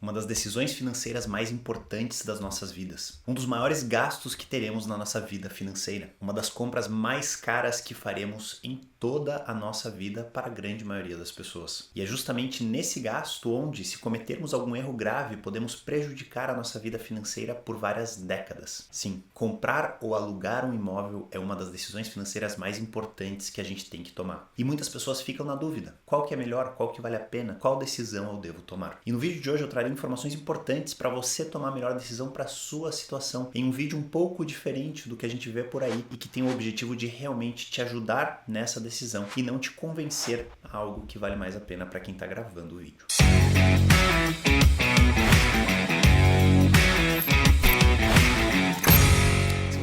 uma das decisões financeiras mais importantes das nossas vidas. Um dos maiores gastos que teremos na nossa vida financeira. Uma das compras mais caras que faremos em toda a nossa vida para a grande maioria das pessoas. E é justamente nesse gasto onde, se cometermos algum erro grave, podemos prejudicar a nossa vida financeira por várias décadas. Sim, comprar ou alugar um imóvel é uma das decisões financeiras mais importantes que a gente tem que tomar. E muitas pessoas ficam na dúvida. Qual que é melhor? Qual que vale a pena? Qual decisão eu devo tomar? E no vídeo de hoje eu trarei informações importantes para você tomar a melhor decisão para a sua situação. Em um vídeo um pouco diferente do que a gente vê por aí e que tem o objetivo de realmente te ajudar nessa decisão e não te convencer a algo que vale mais a pena para quem está gravando o vídeo.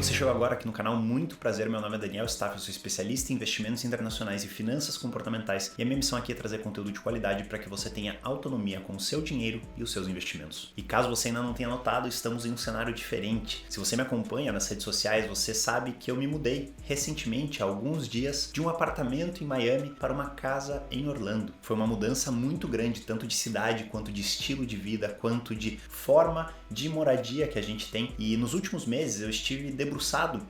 Você chegou agora aqui no canal, muito prazer, meu nome é Daniel Staff, eu sou especialista em investimentos internacionais e finanças comportamentais e a minha missão aqui é trazer conteúdo de qualidade para que você tenha autonomia com o seu dinheiro e os seus investimentos. E caso você ainda não tenha notado, estamos em um cenário diferente. Se você me acompanha nas redes sociais, você sabe que eu me mudei recentemente, há alguns dias, de um apartamento em Miami para uma casa em Orlando. Foi uma mudança muito grande, tanto de cidade, quanto de estilo de vida, quanto de forma de moradia que a gente tem. E nos últimos meses eu estive debruçado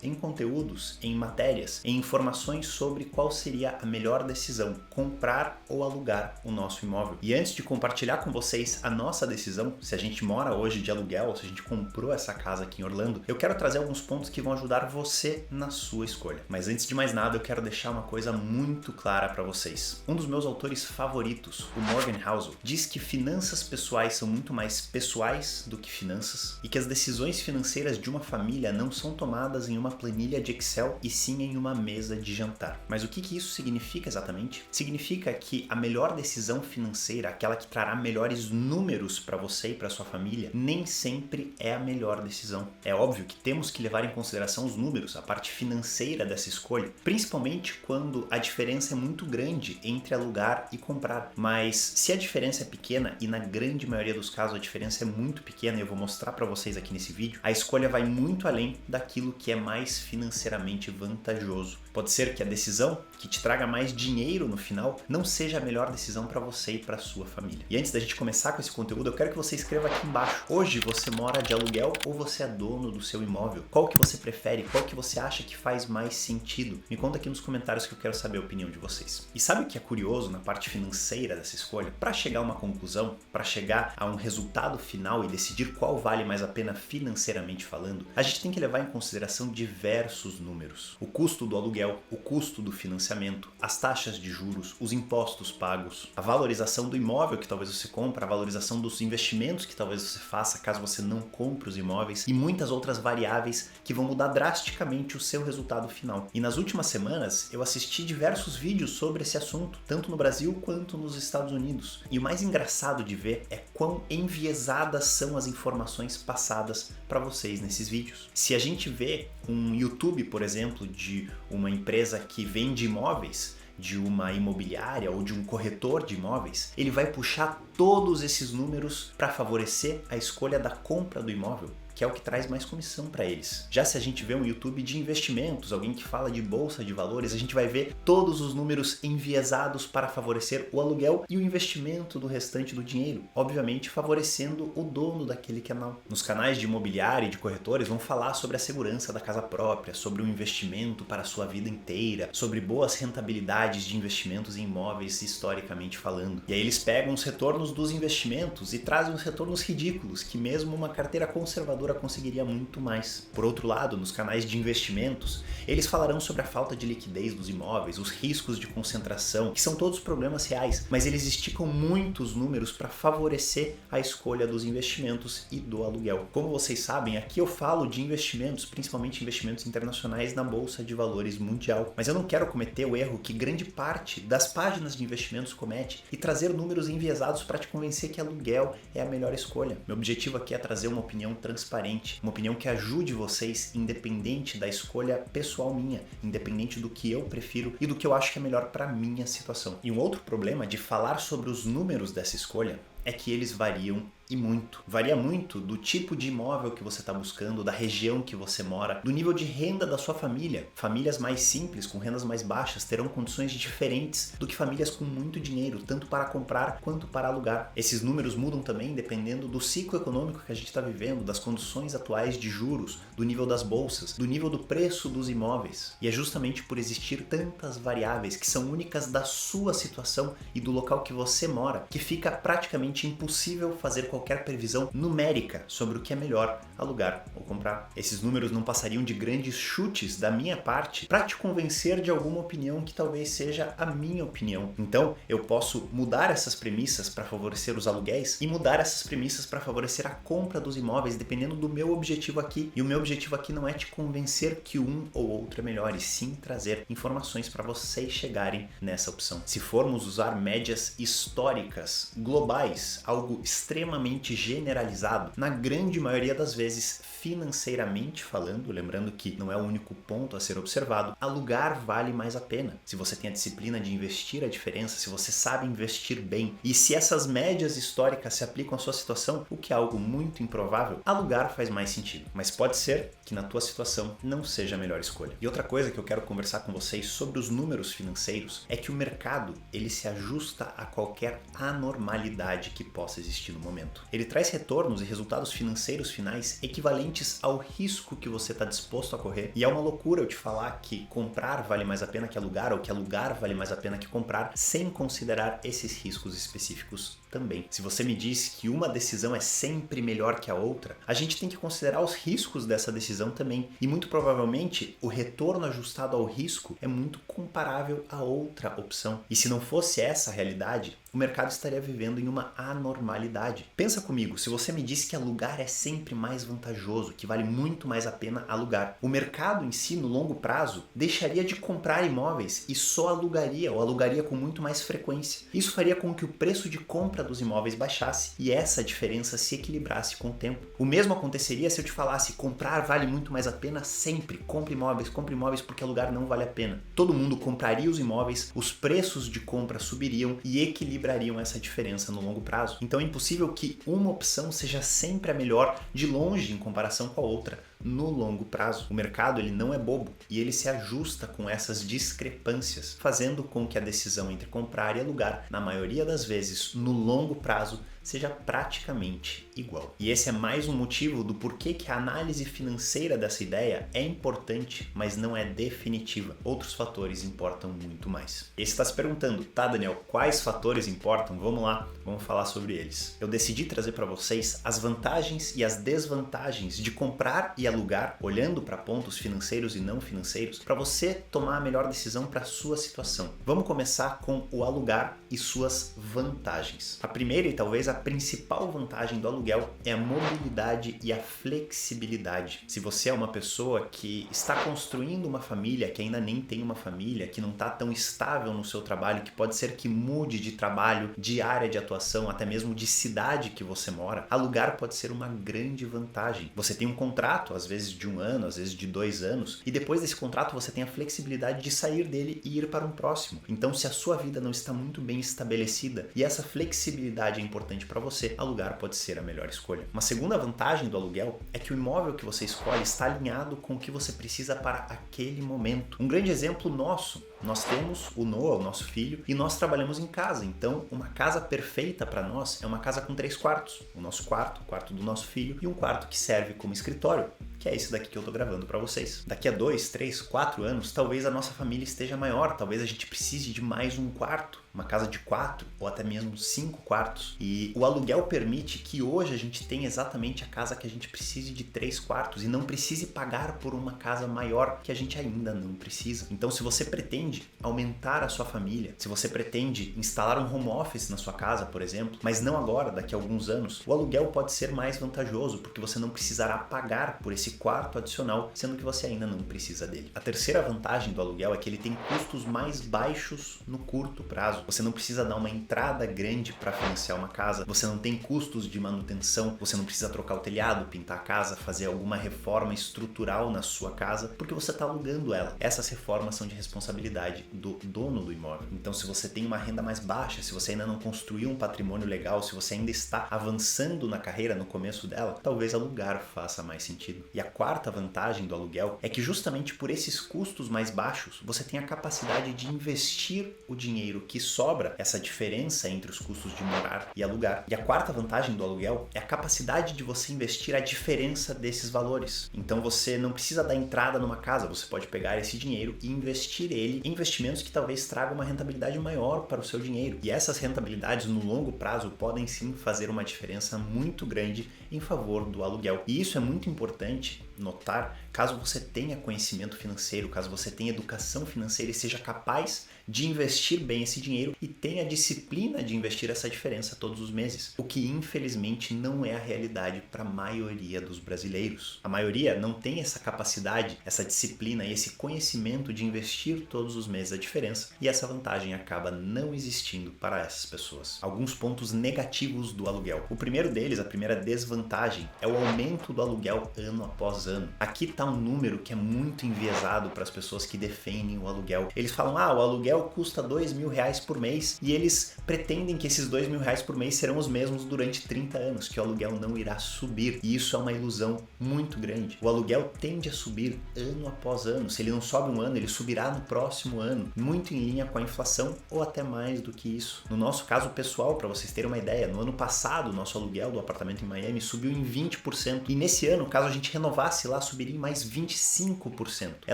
em conteúdos, em matérias, em informações sobre qual seria a melhor decisão, comprar ou alugar o nosso imóvel. E antes de compartilhar com vocês a nossa decisão, se a gente mora hoje de aluguel ou se a gente comprou essa casa aqui em Orlando, eu quero trazer alguns pontos que vão ajudar você na sua escolha. Mas antes de mais nada, eu quero deixar uma coisa muito clara para vocês. Um dos meus autores favoritos, o Morgan Housel, diz que finanças pessoais são muito mais pessoais do que finanças e que as decisões financeiras de uma família não são tomadas em uma planilha de Excel e sim em uma mesa de jantar. Mas o que isso significa exatamente? Significa que a melhor decisão financeira, aquela que trará melhores números para você e para sua família, nem sempre é a melhor decisão. É óbvio que temos que levar em consideração os números, a parte financeira dessa escolha, principalmente quando a diferença é muito grande entre alugar e comprar. Mas se a diferença é pequena, e na grande maioria dos casos a diferença é muito pequena, e eu vou mostrar para vocês aqui nesse vídeo, a escolha vai muito além daquilo que é mais financeiramente vantajoso. Pode ser que a decisão que te traga mais dinheiro no final não seja a melhor decisão para você e para sua família. E antes da gente começar com esse conteúdo, eu quero que você escreva aqui embaixo. Hoje você mora de aluguel ou você é dono do seu imóvel? Qual que você prefere? Qual que você acha que faz mais sentido? Me conta aqui nos comentários que eu quero saber a opinião de vocês. E sabe o que é curioso na parte financeira dessa escolha? Para chegar a uma conclusão, para chegar a um resultado final e decidir qual vale mais a pena financeiramente falando, a gente tem que levar em consideração diversos números. O custo do aluguel, o custo do financiamento, as taxas de juros, os impostos pagos, a valorização do imóvel que talvez você compre, a valorização dos investimentos que talvez você faça caso você não compre os imóveis e muitas outras variáveis que vão mudar drasticamente o seu resultado final. E nas últimas semanas eu assisti diversos vídeos sobre esse assunto, tanto no Brasil quanto nos Estados Unidos. E o mais engraçado de ver é quão enviesadas são as informações passadas para vocês nesses vídeos. Se a gente vê um YouTube, por exemplo, de uma empresa que vende imóveis, de uma imobiliária ou de um corretor de imóveis, ele vai puxar todos esses números para favorecer a escolha da compra do imóvel, que é o que traz mais comissão para eles. Já se a gente vê um YouTube de investimentos, alguém que fala de bolsa de valores, a gente vai ver todos os números enviesados para favorecer o aluguel e o investimento do restante do dinheiro, obviamente favorecendo o dono daquele canal. Nos canais de imobiliária e de corretores vão falar sobre a segurança da casa própria, sobre o investimento para a sua vida inteira, sobre boas rentabilidades de investimentos em imóveis historicamente falando. E aí eles pegam os retornos dos investimentos e trazem os retornos ridículos, que mesmo uma carteira conservadora conseguiria muito mais. Por outro lado, nos canais de investimentos, eles falarão sobre a falta de liquidez dos imóveis, os riscos de concentração, que são todos problemas reais, mas eles esticam muitos números para favorecer a escolha dos investimentos e do aluguel. Como vocês sabem, aqui eu falo de investimentos, principalmente investimentos internacionais na Bolsa de Valores mundial, mas eu não quero cometer o erro que grande parte das páginas de investimentos comete e trazer números enviesados para te convencer que aluguel é a melhor escolha. Meu objetivo aqui é trazer uma opinião transparente, uma opinião que ajude vocês, independente da escolha pessoal minha, independente do que eu prefiro e do que eu acho que é melhor para minha situação. E um outro problema de falar sobre os números dessa escolha é que eles variam e muito. Varia muito do tipo de imóvel que você está buscando, da região que você mora, do nível de renda da sua família. Famílias mais simples, com rendas mais baixas, terão condições diferentes do que famílias com muito dinheiro, tanto para comprar quanto para alugar. Esses números mudam também dependendo do ciclo econômico que a gente está vivendo, das condições atuais de juros, do nível das bolsas, do nível do preço dos imóveis. E é justamente por existir tantas variáveis que são únicas da sua situação e do local que você mora, que fica praticamente impossível fazer qualquer previsão numérica sobre o que é melhor alugar ou comprar. Esses números não passariam de grandes chutes da minha parte para te convencer de alguma opinião que talvez seja a minha opinião. Então, eu posso mudar essas premissas para favorecer os aluguéis e mudar essas premissas para favorecer a compra dos imóveis, dependendo do meu objetivo aqui. E o meu objetivo aqui não é te convencer que um ou outro é melhor, e sim trazer informações para vocês chegarem nessa opção. Se formos usar médias históricas, globais, algo extremamente generalizado, na grande maioria das vezes, financeiramente falando, lembrando que não é o único ponto a ser observado, alugar vale mais a pena. Se você tem a disciplina de investir a diferença, se você sabe investir bem, e se essas médias históricas se aplicam à sua situação, o que é algo muito improvável, alugar faz mais sentido. Mas pode ser que na tua situação não seja a melhor escolha. E outra coisa que eu quero conversar com vocês sobre os números financeiros é que o mercado, ele se ajusta a qualquer anormalidade que possa existir no momento. Ele traz retornos e resultados financeiros finais equivalentes ao risco que você está disposto a correr. E é uma loucura eu te falar que comprar vale mais a pena que alugar, ou que alugar vale mais a pena que comprar, sem considerar esses riscos específicos também. Se você me diz que uma decisão é sempre melhor que a outra, a gente tem que considerar os riscos dessa decisão também. E muito provavelmente o retorno ajustado ao risco é muito comparável a outra opção. E se não fosse essa a realidade, o mercado estaria vivendo em uma anormalidade. Pensa comigo, se você me disse que alugar é sempre mais vantajoso, que vale muito mais a pena alugar, o mercado em si, no longo prazo, deixaria de comprar imóveis e só alugaria, ou alugaria com muito mais frequência. Isso faria com que o preço de compra dos imóveis baixasse e essa diferença se equilibrasse com o tempo. O mesmo aconteceria se eu te falasse: comprar vale muito mais a pena sempre, compre imóveis porque alugar não vale a pena. Todo mundo compraria os imóveis, os preços de compra subiriam e equilibrariam essa diferença no longo prazo. Então é impossível que uma opção seja sempre a melhor de longe em comparação com a outra no longo prazo. O mercado, ele não é bobo e ele se ajusta com essas discrepâncias, fazendo com que a decisão entre comprar e alugar, na maioria das vezes, no longo prazo, seja praticamente igual. E esse é mais um motivo do porquê que a análise financeira dessa ideia é importante, mas não é definitiva. Outros fatores importam muito mais. E você está se perguntando: tá, Daniel, quais fatores importam? Vamos lá, vamos falar sobre eles. Eu decidi trazer para vocês as vantagens e as desvantagens de comprar e alugar, olhando para pontos financeiros e não financeiros, para você tomar a melhor decisão para a sua situação. Vamos começar com o alugar e suas vantagens. A primeira e talvez a principal vantagem do aluguel é a mobilidade e a flexibilidade. Se você é uma pessoa que está construindo uma família, que ainda nem tem uma família, que não está tão estável no seu trabalho, que pode ser que mude de trabalho, de área de atuação, até mesmo de cidade que você mora, alugar pode ser uma grande vantagem. Você tem um contrato, às vezes de 1 ano, às vezes de 2 anos, e depois desse contrato você tem a flexibilidade de sair dele e ir para um próximo. Então, se a sua vida não está muito bem estabelecida e essa flexibilidade é importante para você, alugar pode ser a melhor escolha. Uma segunda vantagem do aluguel é que o imóvel que você escolhe está alinhado com o que você precisa para aquele momento. Um grande exemplo nosso: nós temos o Noah, o nosso filho, e nós trabalhamos em casa. Então, uma casa perfeita para nós é uma casa com 3 quartos. O nosso quarto, o quarto do nosso filho, e um quarto que serve como escritório, que é esse daqui que eu tô gravando para vocês. Daqui a 2, 3, 4 anos, talvez a nossa família esteja maior, talvez a gente precise de mais um quarto, uma casa de 4 ou até mesmo 5 quartos. E o aluguel permite que hoje a gente tenha exatamente a casa que a gente precise de 3 quartos e não precise pagar por uma casa maior que a gente ainda não precisa. Então, se você pretende aumentar a sua família, se você pretende instalar um home office na sua casa, por exemplo, mas não agora, daqui a alguns anos, o aluguel pode ser mais vantajoso porque você não precisará pagar por esse quarto adicional, sendo que você ainda não precisa dele. A terceira vantagem do aluguel é que ele tem custos mais baixos no curto prazo. Você não precisa dar uma entrada grande para financiar uma casa, você não tem custos de manutenção, você não precisa trocar o telhado, pintar a casa, fazer alguma reforma estrutural na sua casa, porque você está alugando ela. Essas reformas são de responsabilidade responsabilidade do dono do imóvel. Então, se você tem uma renda mais baixa, se você ainda não construiu um patrimônio legal, se você ainda está avançando na carreira, no começo dela, talvez alugar faça mais sentido. E a quarta vantagem do aluguel é que justamente por esses custos mais baixos, você tem a capacidade de investir o dinheiro que sobra, essa diferença entre os custos de morar e alugar. E a quarta vantagem do aluguel é a capacidade de você investir a diferença desses valores. Então você não precisa dar entrada numa casa, você pode pegar esse dinheiro e investir ele em investimentos que talvez tragam uma rentabilidade maior para o seu dinheiro. E essas rentabilidades no longo prazo podem sim fazer uma diferença muito grande em favor do aluguel. E isso é muito importante notar caso você tenha conhecimento financeiro, caso você tenha educação financeira e seja capaz de investir bem esse dinheiro e tenha a disciplina de investir essa diferença todos os meses, o que infelizmente não é a realidade para a maioria dos brasileiros. A maioria não tem essa capacidade, essa disciplina e esse conhecimento de investir todos os meses a diferença, e essa vantagem acaba não existindo para essas pessoas. Alguns pontos negativos do aluguel. O primeiro deles, a primeira desvantagem, é o aumento do aluguel ano após ano. Aqui está um número que é muito enviesado para as pessoas que defendem o aluguel. Eles falam, o aluguel custa R$2.000 por mês, e eles pretendem que esses R$2.000 por mês serão os mesmos durante 30 anos, que o aluguel não irá subir. E isso é uma ilusão muito grande. O aluguel tende a subir ano após ano. Se ele não sobe um ano, ele subirá no próximo ano, muito em linha com a inflação ou até mais do que isso. No nosso caso pessoal, para vocês terem uma ideia, no ano passado, o nosso aluguel do apartamento em Miami subiu em 20%. E nesse ano, caso a gente renovasse lá, subiria em mais 25%. É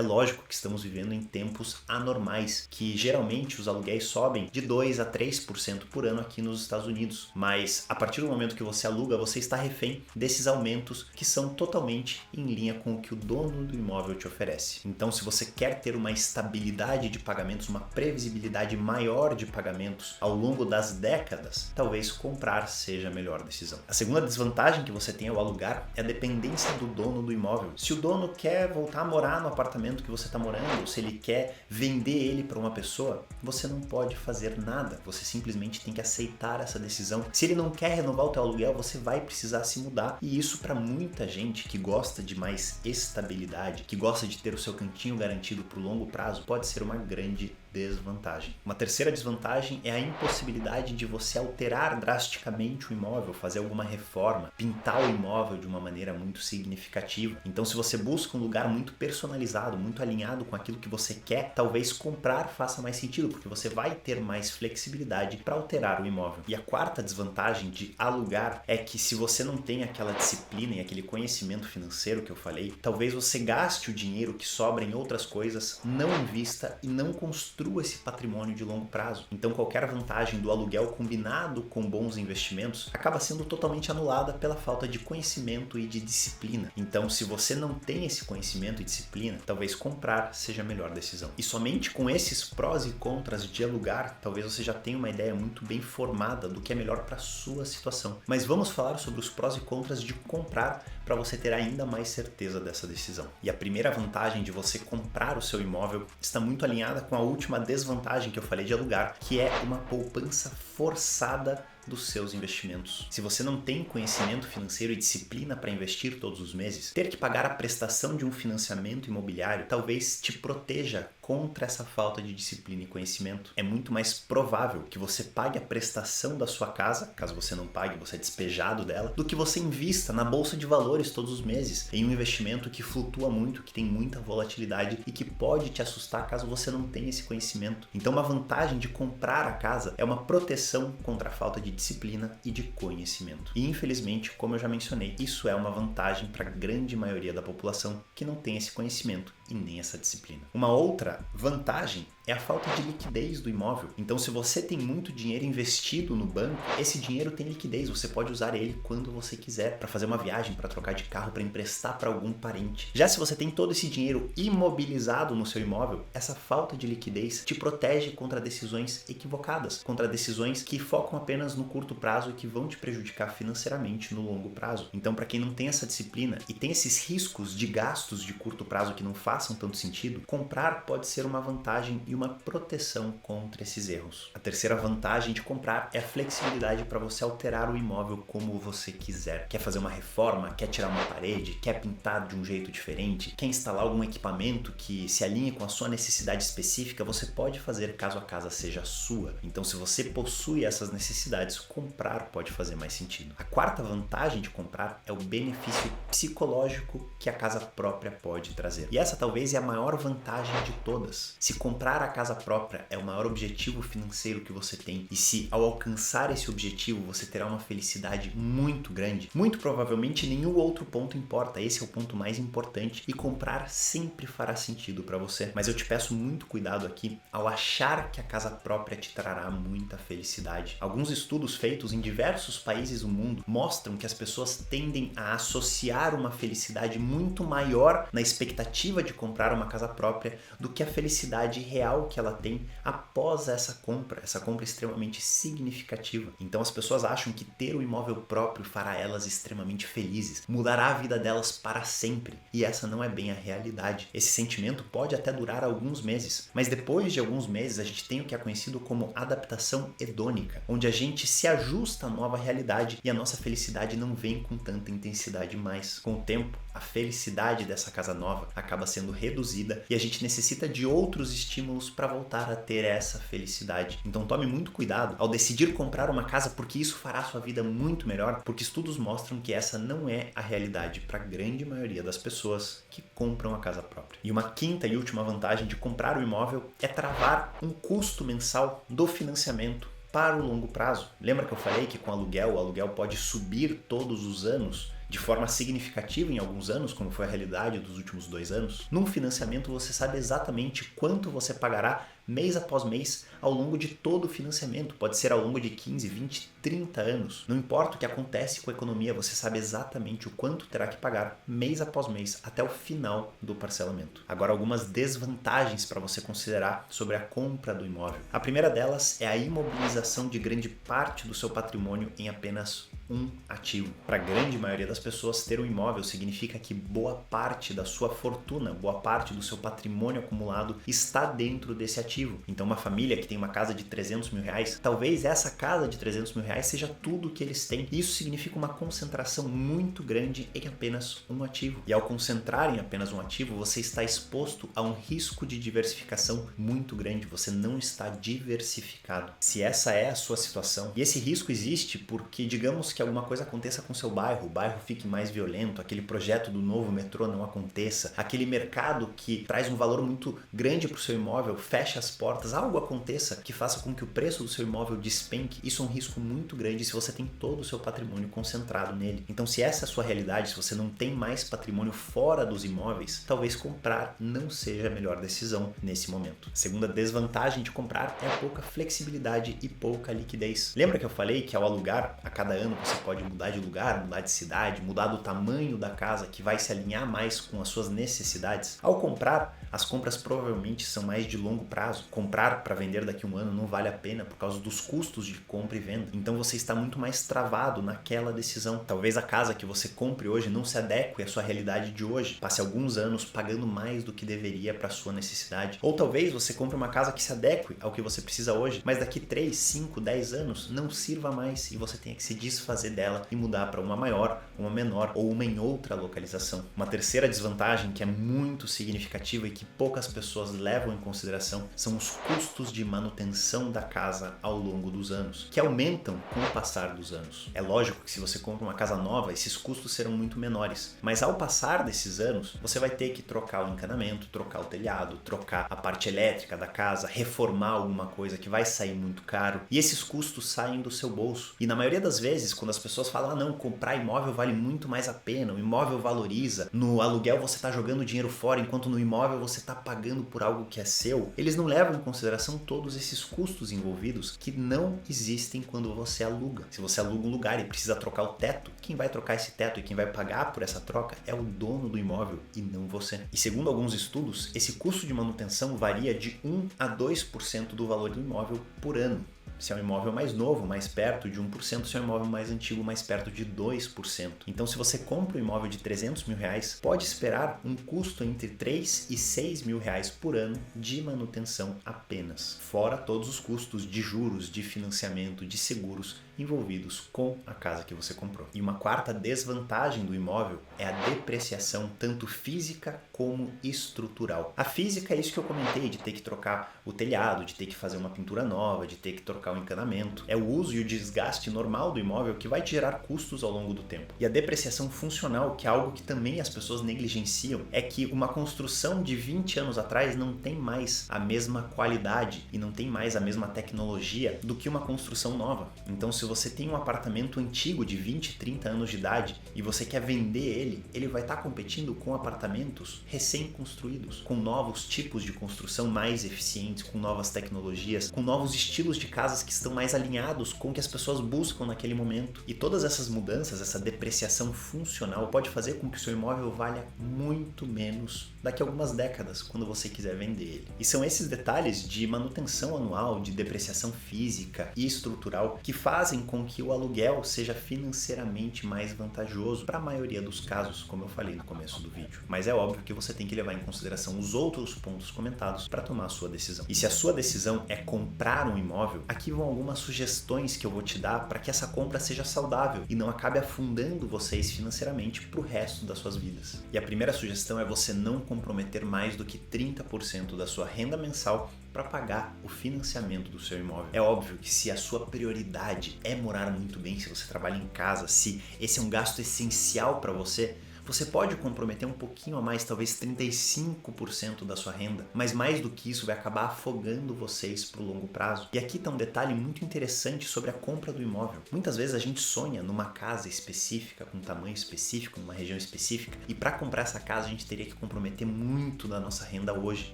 lógico que estamos vivendo em tempos anormais, que geralmente os aluguéis sobem de 2 a 3% por ano aqui nos Estados Unidos. Mas a partir do momento que você aluga, você está refém desses aumentos que são totalmente em linha com o que o dono do imóvel te oferece. Então, se você quer ter uma estabilidade de pagamentos, uma previsibilidade maior de pagamentos ao longo das décadas, talvez comprar seja a melhor decisão. A segunda desvantagem que você tem ao alugar é a dependência do dono do imóvel. Se o dono quer voltar a morar no apartamento que você está morando, ou se ele quer vender ele para uma pessoa, você não pode fazer nada. Você simplesmente tem que aceitar essa decisão. Se ele não quer renovar o teu aluguel, você vai precisar se mudar. E isso, para muita gente que gosta de mais estabilidade, que gosta de ter o seu cantinho garantido por longo prazo, pode ser uma grande desvantagem. Uma terceira desvantagem é a impossibilidade de você alterar drasticamente o imóvel, fazer alguma reforma, pintar o imóvel de uma maneira muito significativa. Então, se você busca um lugar muito personalizado, muito alinhado com aquilo que você quer, talvez comprar faça mais sentido, porque você vai ter mais flexibilidade para alterar o imóvel. E a quarta desvantagem de alugar é que se você não tem aquela disciplina e aquele conhecimento financeiro que eu falei, talvez você gaste o dinheiro que sobra em outras coisas, não invista e não construa esse patrimônio de longo prazo. Então, qualquer vantagem do aluguel combinado com bons investimentos acaba sendo totalmente anulada pela falta de conhecimento e de disciplina. Então, se você não tem esse conhecimento e disciplina, talvez comprar seja a melhor decisão. E somente com esses prós e contras de alugar, talvez você já tenha uma ideia muito bem formada do que é melhor para a sua situação. Mas vamos falar sobre os prós e contras de comprar para você ter ainda mais certeza dessa decisão. E a primeira vantagem de você comprar o seu imóvel está muito alinhada com a última desvantagem que eu falei de alugar, que é uma poupança forçada dos seus investimentos. Se você não tem conhecimento financeiro e disciplina para investir todos os meses, ter que pagar a prestação de um financiamento imobiliário talvez te proteja contra essa falta de disciplina e conhecimento. É muito mais provável que você pague a prestação da sua casa, caso você não pague, você é despejado dela, do que você invista na bolsa de valores todos os meses, em um investimento que flutua muito, que tem muita volatilidade e que pode te assustar caso você não tenha esse conhecimento. Então, uma vantagem de comprar a casa é uma proteção contra a falta de disciplina e de conhecimento. E infelizmente, como eu já mencionei, isso é uma vantagem para a grande maioria da população que não tem esse conhecimento e nem essa disciplina. Uma outra vantagem é a falta de liquidez do imóvel. Então, se você tem muito dinheiro investido no banco, esse dinheiro tem liquidez, você pode usar ele quando você quiser, para fazer uma viagem, para trocar de carro, para emprestar para algum parente. Já se você tem todo esse dinheiro imobilizado no seu imóvel, essa falta de liquidez te protege contra decisões equivocadas, contra decisões que focam apenas no curto prazo e que vão te prejudicar financeiramente no longo prazo. Então, para quem não tem essa disciplina e tem esses riscos de gastos de curto prazo que não façam tanto sentido, comprar pode ser uma vantagem e uma proteção contra esses erros. A terceira vantagem de comprar é a flexibilidade para você alterar o imóvel como você quiser. Quer fazer uma reforma? Quer tirar uma parede? Quer pintar de um jeito diferente? Quer instalar algum equipamento que se alinhe com a sua necessidade específica? Você pode fazer caso a casa seja sua. Então, se você possui essas necessidades, comprar pode fazer mais sentido. A quarta vantagem de comprar é o benefício psicológico que a casa própria pode trazer. E essa talvez é a maior vantagem de todas. Se comprar a casa própria é o maior objetivo financeiro que você tem, e se ao alcançar esse objetivo você terá uma felicidade muito grande, muito provavelmente nenhum outro ponto importa. Esse é o ponto mais importante e comprar sempre fará sentido para você. Mas eu te peço muito cuidado aqui ao achar que a casa própria te trará muita felicidade. Alguns estudos feitos em diversos países do mundo mostram que as pessoas tendem a associar uma felicidade muito maior na expectativa de comprar uma casa própria do que a felicidade real que ela tem após essa compra extremamente significativa. Então as pessoas acham que ter um imóvel próprio fará elas extremamente felizes, mudará a vida delas para sempre, e essa não é bem a realidade. Esse sentimento pode até durar alguns meses, mas depois de alguns meses a gente tem o que é conhecido como adaptação hedônica, onde a gente se ajusta à nova realidade e a nossa felicidade não vem com tanta intensidade mais. Com o tempo, a felicidade dessa casa nova acaba sendo reduzida e a gente necessita de outros estímulos para voltar a ter essa felicidade. Então tome muito cuidado ao decidir comprar uma casa, porque isso fará sua vida muito melhor, porque estudos mostram que essa não é a realidade para a grande maioria das pessoas que compram a casa própria. E uma quinta e última vantagem de comprar o imóvel é travar um custo mensal do financiamento para o longo prazo. Lembra que eu falei que com aluguel, o aluguel pode subir todos os anos de forma significativa em alguns anos, como foi a realidade dos últimos 2 anos? Num financiamento você sabe exatamente quanto você pagará mês após mês ao longo de todo o financiamento. Pode ser ao longo de 15, 20, 30 anos. Não importa o que acontece com a economia, você sabe exatamente o quanto terá que pagar mês após mês até o final do parcelamento. Agora, algumas desvantagens para você considerar sobre a compra do imóvel. A primeira delas é a imobilização de grande parte do seu patrimônio em apenas um ativo. Para a grande maioria das pessoas, ter um imóvel significa que boa parte da sua fortuna, boa parte do seu patrimônio acumulado está dentro desse ativo. Então uma família que tem uma casa de 300 mil reais, talvez essa casa de 300 mil reais seja tudo que eles têm. Isso significa uma concentração muito grande em apenas um ativo. E ao concentrar em apenas um ativo, você está exposto a um risco de diversificação muito grande. Você não está diversificado. Se essa é a sua situação, e esse risco existe porque, digamos que alguma coisa aconteça com seu bairro, o bairro fique mais violento, aquele projeto do novo metrô não aconteça, aquele mercado que traz um valor muito grande para o seu imóvel fecha as portas, algo aconteça que faça com que o preço do seu imóvel despenque, isso é um risco muito grande se você tem todo o seu patrimônio concentrado nele. Então, se essa é a sua realidade, se você não tem mais patrimônio fora dos imóveis, talvez comprar não seja a melhor decisão nesse momento. A segunda desvantagem de comprar é a pouca flexibilidade e pouca liquidez. Lembra que eu falei que ao alugar, a cada ano você pode mudar de lugar, mudar de cidade, mudar do tamanho da casa que vai se alinhar mais com as suas necessidades? Ao comprar, as compras provavelmente são mais de longo prazo. Comprar para vender daqui a um ano não vale a pena por causa dos custos de compra e venda. Então você está muito mais travado naquela decisão. Talvez a casa que você compre hoje não se adeque à sua realidade de hoje. Passe alguns anos pagando mais do que deveria para a sua necessidade. Ou talvez você compre uma casa que se adeque ao que você precisa hoje, mas daqui 3, 5, 10 anos não sirva mais e você tenha que se desfazer dela e mudar para uma maior, uma menor ou uma em outra localização. Uma terceira desvantagem que é muito significativa e que poucas pessoas levam em consideração são os custos de manutenção da casa ao longo dos anos, que aumentam com o passar dos anos. É lógico que se você compra uma casa nova, esses custos serão muito menores, mas ao passar desses anos, você vai ter que trocar o encanamento, trocar o telhado, trocar a parte elétrica da casa, reformar alguma coisa que vai sair muito caro, e esses custos saem do seu bolso. E na maioria das vezes, quando as pessoas falam, não, comprar imóvel vale muito mais a pena, o imóvel valoriza, no aluguel você está jogando dinheiro fora, enquanto no imóvel você está pagando por algo que é seu, eles não levam em consideração todos esses custos envolvidos que não existem quando você aluga. Se você aluga um lugar e precisa trocar o teto, quem vai trocar esse teto e quem vai pagar por essa troca é o dono do imóvel e não você. E segundo alguns estudos, esse custo de manutenção varia de 1 a 2% do valor do imóvel por ano. Se é um imóvel mais novo, mais perto de 1%, se é um imóvel mais antigo, mais perto de 2%. Então, se você compra um imóvel de 300 mil reais, pode esperar um custo entre 3 e 6 mil reais por ano de manutenção apenas, fora todos os custos de juros, de financiamento, de seguros envolvidos com a casa que você comprou. E uma quarta desvantagem do imóvel é a depreciação tanto física como estrutural. A física é isso que eu comentei, de ter que trocar o telhado, de ter que fazer uma pintura nova, de ter que trocar o encanamento. É o uso e o desgaste normal do imóvel que vai te gerar custos ao longo do tempo. E a depreciação funcional, que é algo que também as pessoas negligenciam, é que uma construção de 20 anos atrás não tem mais a mesma qualidade e não tem mais a mesma tecnologia do que uma construção nova. Então, se você tem um apartamento antigo de 20, 30 anos de idade e você quer vender ele vai estar competindo com apartamentos recém-construídos, com novos tipos de construção mais eficientes, com novas tecnologias, com novos estilos de casas que estão mais alinhados com o que as pessoas buscam naquele momento. E todas essas mudanças, essa depreciação funcional pode fazer com que o seu imóvel valha muito menos daqui a algumas décadas, quando você quiser vender ele. E são esses detalhes de manutenção anual, de depreciação física e estrutural que fazem com que o aluguel seja financeiramente mais vantajoso para a maioria dos casos, como eu falei no começo do vídeo. Mas é óbvio que você tem que levar em consideração os outros pontos comentados para tomar a sua decisão. E se a sua decisão é comprar um imóvel, aqui vão algumas sugestões que eu vou te dar para que essa compra seja saudável e não acabe afundando vocês financeiramente para o resto das suas vidas. E a primeira sugestão é você não comprometer mais do que 30% da sua renda mensal para pagar o financiamento do seu imóvel. É óbvio que se a sua prioridade é morar muito bem, se você trabalha em casa, se esse é um gasto essencial para você, você pode comprometer um pouquinho a mais, talvez 35% da sua renda, mas mais do que isso vai acabar afogando vocês para o longo prazo. E aqui está um detalhe muito interessante sobre a compra do imóvel. Muitas vezes a gente sonha numa casa específica, com um tamanho específico, numa região específica, e para comprar essa casa a gente teria que comprometer muito da nossa renda hoje.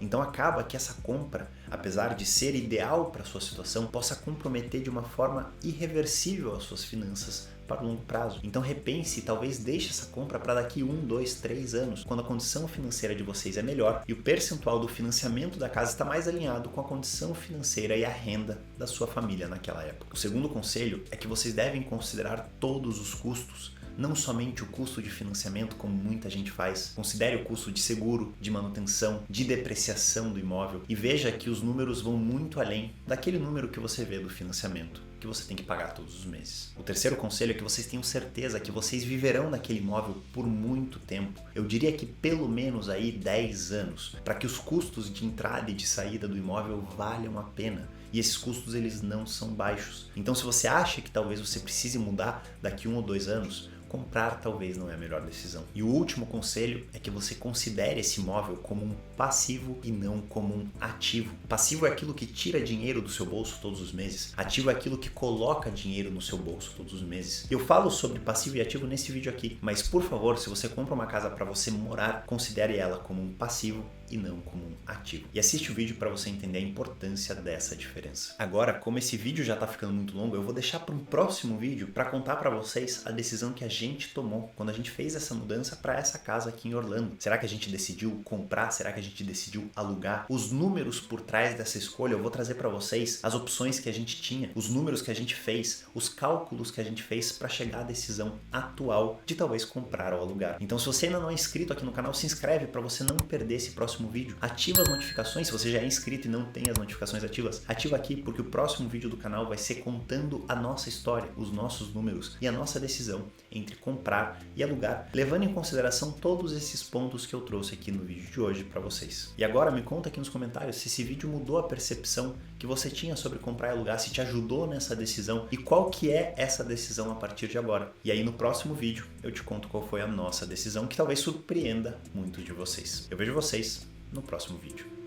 Então acaba que essa compra, apesar de ser ideal para a sua situação, possa comprometer de uma forma irreversível as suas finanças para o longo prazo. Então repense e talvez deixe essa compra para daqui 1, 2, 3 anos, quando a condição financeira de vocês é melhor e o percentual do financiamento da casa está mais alinhado com a condição financeira e a renda da sua família naquela época. O segundo conselho é que vocês devem considerar todos os custos, não somente o custo de financiamento, como muita gente faz. Considere o custo de seguro, de manutenção, de depreciação do imóvel e veja que os números vão muito além daquele número que você vê do financiamento, que você tem que pagar todos os meses. O terceiro conselho é que vocês tenham certeza que vocês viverão naquele imóvel por muito tempo. Eu diria que pelo menos aí 10 anos, para que os custos de entrada e de saída do imóvel valham a pena. E esses custos eles não são baixos. Então se você acha que talvez você precise mudar daqui 1 ou 2 anos, comprar talvez não é a melhor decisão. E o último conselho é que você considere esse imóvel como um passivo e não como um ativo. Passivo é aquilo que tira dinheiro do seu bolso todos os meses. Ativo é aquilo que coloca dinheiro no seu bolso todos os meses. Eu falo sobre passivo e ativo nesse vídeo aqui, mas por favor, se você compra uma casa para você morar, considere ela como um passivo e não como um ativo. E assiste o vídeo para você entender a importância dessa diferença. Agora, como esse vídeo já está ficando muito longo, eu vou deixar para um próximo vídeo para contar para vocês a decisão que a gente tomou quando a gente fez essa mudança para essa casa aqui em Orlando. Será que a gente decidiu comprar? Será que a gente decidiu alugar? Os números por trás dessa escolha, eu vou trazer para vocês as opções que a gente tinha, os números que a gente fez, os cálculos que a gente fez para chegar à decisão atual de talvez comprar ou alugar. Então, se você ainda não é inscrito aqui no canal, se inscreve para você não perder esse próximo vídeo. Ativa as notificações, se você já é inscrito e não tem as notificações ativas, ativa aqui porque o próximo vídeo do canal vai ser contando a nossa história, os nossos números e a nossa decisão entre comprar e alugar, levando em consideração todos esses pontos que eu trouxe aqui no vídeo de hoje para vocês. E agora me conta aqui nos comentários se esse vídeo mudou a percepção que você tinha sobre comprar e alugar, se te ajudou nessa decisão e qual que é essa decisão a partir de agora. E aí no próximo vídeo eu te conto qual foi a nossa decisão que talvez surpreenda muitos de vocês. Eu vejo vocês no próximo vídeo.